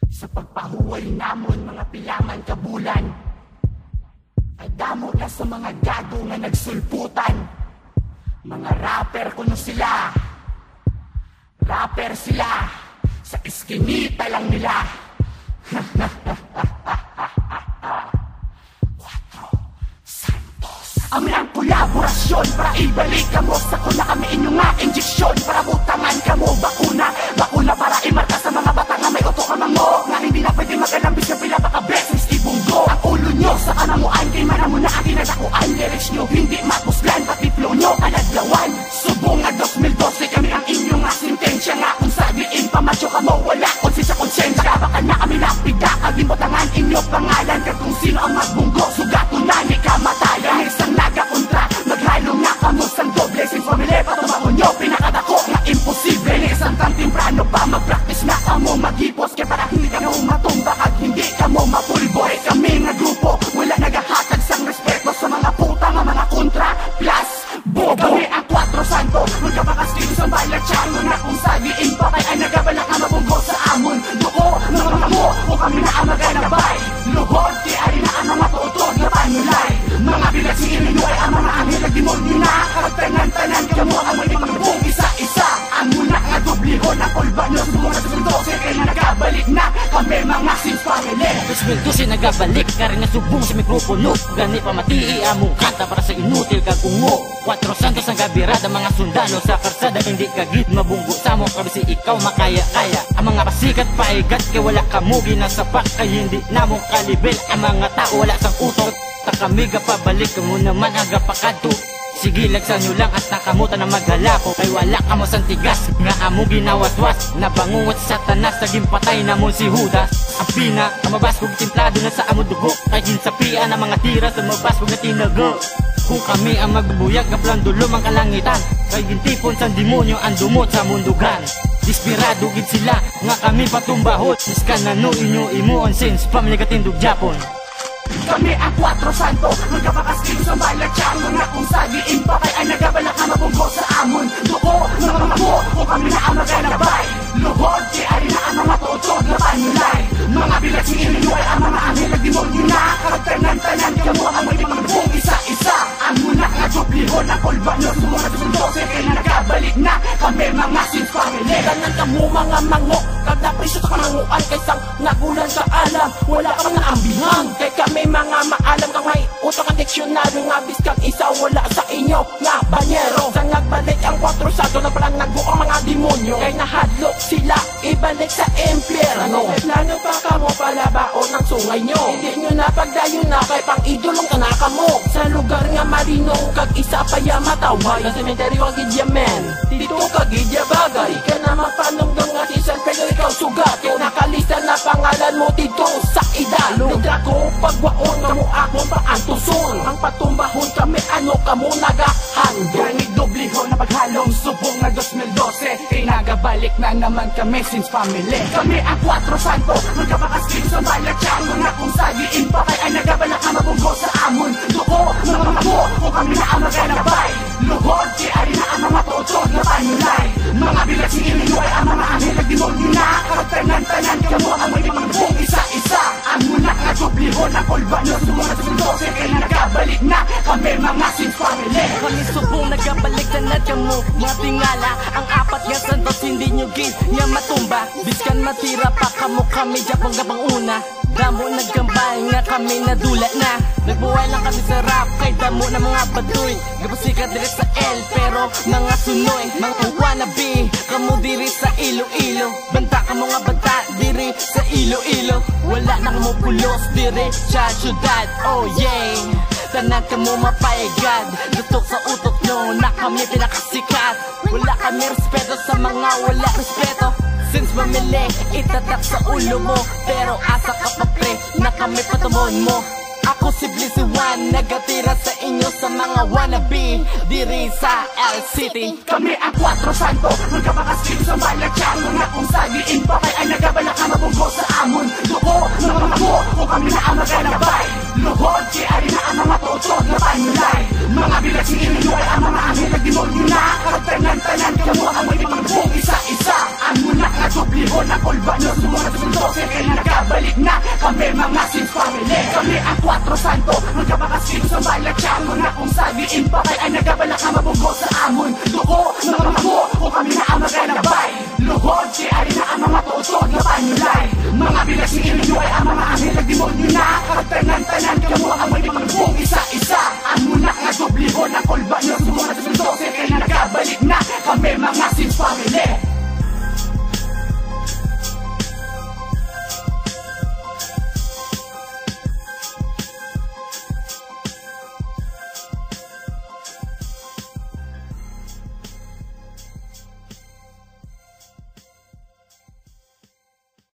Sa pagpahuway namon mga piyaman kabulan, ay damo na sa mga gago nga nagsulputan. Mga rapper kuno sila, rapper sila, sa iskinita lang nila. Amin ang kolaborasyon para ibalik kamo sa kuna kami inyo nga injeksyon para butangan kamo bakuna. Bakuna para imarka sa mga bata nga may uto ka mango nga hindi na pwede magalambis na pinapaka-blessings ibunggo. Ang ulo nyo sa kanamuan kay manamo na ang kinadakuan. Lyrics nyo hindi mapusgan pati flow nyo kaladlawan. Subong nga 2012 kami ang inyo nga sentensya nga kung sabiin pa macho kamo wala konsi sa konsensya. Baka na kami napida kagimutangan inyo pangalan kag kung sino ang magbunggo sugato na ni kamatayan. Isang nagakontra maghalo nga kamo sang doble sin family patumako nyo pinakadako nga imposible. Ni isang tang timprano pa mag-practice na kamo maghipos kaya para hindi kamo matumba at hindi kamo mapulboy. Kami nga grupo wala nagahatag sang respeto sa mga puta nga mga kontra plus bobo. Kami ang 4 Santo magkapakaskin sa balag chango na kung sabiin pa kay ay nagabalak nga mabunggo sa amon duko ng mga mo o kami na ang maganabay luhod di ari na ang mga tuotod na panulay. Mga bilasin ninyo ay ang mga anghel na demonyo na kagtanan-tanan kamo ang may pangbong isa-isa. Ang muna nga dublihon ang kulba nyo subong na sa 2012 kaya nagabalik na kami mga Sins Family. 2012 nagabalik ka rin na subong sa mikropono gani pa matii among kanta para sa inutil kagungo. 4 Santos ang gabirada mga sundalo sa karsada hindi kagid mabunggo sa mo kabisi ikaw makaya-kaya. Ang mga pasikat paigat kay wala kamo ginasapak kay hindi namong kalibel. Ang mga tao wala sang utok kami gapabalik mo naman aga pakadto. Sige lagsan nyo lang at nakamutan na maghalapo kay wala ka mo santigas nga amo ginawaswas nabangungot sa tanas naging patay namon si Judas. Ang pina ang mabaskog timplado na sa amo dugo kay ginsapian ang mga tira sa mabaskog na tinago. Kung kami ang magbuyag kaplan dulom ang kalangitan kay gintipon sa demonyo ang dumot sa mundugan. Desperado gid sila nga kami patumbahot iskan na no inyo imuon Sins Family katindog Japon. Kami ang 4 Santo magkapakaskin sa balag chango na kung sabiin pa kay ay nagabalak nga mabunggo sa amon duko ng mga mo o kami na ang maganabay luhod di ari na ang mga tuotod na panulay. Mga bilasin ninyo ay ang mga anghel na demonyo na kagtanan-tanan kamo ang may pangbong isa-isa. Ang muna nga dublihon ang kulba nyo subong na 2012 kaya nagabalik na kami mga Sins Family. Ganan kamo mga mango kag napriso sa kamanguan kay sang nagulan ka alam wala ka mga ambihang kay kami mga maalam kang may utok ang diksyonaryo nga biskang isa wala sa inyo nga banyero. Sa nagbalik ang 4 Santo na parang nagbuo ang mga demonyo kay nahadlok sila ibalik sa impyerno. Kay plano pa kamo palabaon ng sungay nyo hindi nyo napagdayon na kay pang idolong tanaka mo sa lugar nga marinong kag isa pa ya mataway sa sementeryo ang gidyamen dito kag gidya bagay ka na mapanungdong nga si San Pedro ikaw sugat kung nakalista na pangalan mo dito sa idalo. Nidra ko pagwaon kamo akong paantuson ang patumbahon kami ano kamo nagahandol. Ganig dublihon na paghalong subong na 2012 kay nagabalik na naman kami Sins Family. Kami ang 4 Santo magkapakaskin sa balag chango na kung sabiin pa kay ay nagabalak nga mabunggo sa amon duko ng mga mo o kami na ang maganabay luhod di ari na ang mga tuotod na panulay. Mga bilasin ninyo ay ang mga anghel na demonyo na kagtanan-tanan kamo ang may pangbong isa-isa. Ang muna nga dublihon ang kulba nyo subong na 2012 kaya nagabalik na kami mga Sins Family. Kami subong nagabalik tanad kamo mga tingala ang 4 nga Santos hindi nyo gid nga matumba biskan matira pa kamo kami Japong gabang una. Damo nagkambay nga kami nadula na nagbuhay lang kami sa rap kay damo na mga baduy gapasikat diri sa L pero mga sunoy mga wannabe kamo diri sa Iloilo banta kamo nga banta diri sa Iloilo wala na kamo pulos diri sa syudad. Oh yeah tanan kamo mapaigad gutok sa utok nyo na kami pinakasikat wala kami respeto sa mga wala respeto. Sins Family itatak sa ulo mo pero asa ka pa pre na kami patumon mo. Ako si Blissy One nagatira sa inyo sa mga wannabe diri sa L City. Kami ang 4 Santo magkapakaskin sa balag chango na kung sabiin pa kay ay nagabalak nga mabunggo sa amon duko ng mga mo o kami na ang maganabay luhod di ari na ang mga tuotod na panulay. Mga bilasin ninyo ay ang mga anghel na demonyo na kagtanan-tanan kamo ang may pangbong isa-isa. Ang muna nga dublihon ang kulba nyo, sumunod sa mundo, kaya nagkabalik na. Kami mga Sins family, kami ang 4 Santo, magkapakasin sa malatsyago na kung sabihin pa kay ay nagabalak na mabunggo sa amon. Duko, mga mo, kung kami na ang magalabay. Luhod, si ay na ang mga tuotod na panulay. Mga bilas ni inyo ay ang mga anghel na demonyo na. Kagtanan-tanan ka mo ang may magbong isa-isa. Ang munak nga doblihon ang kulba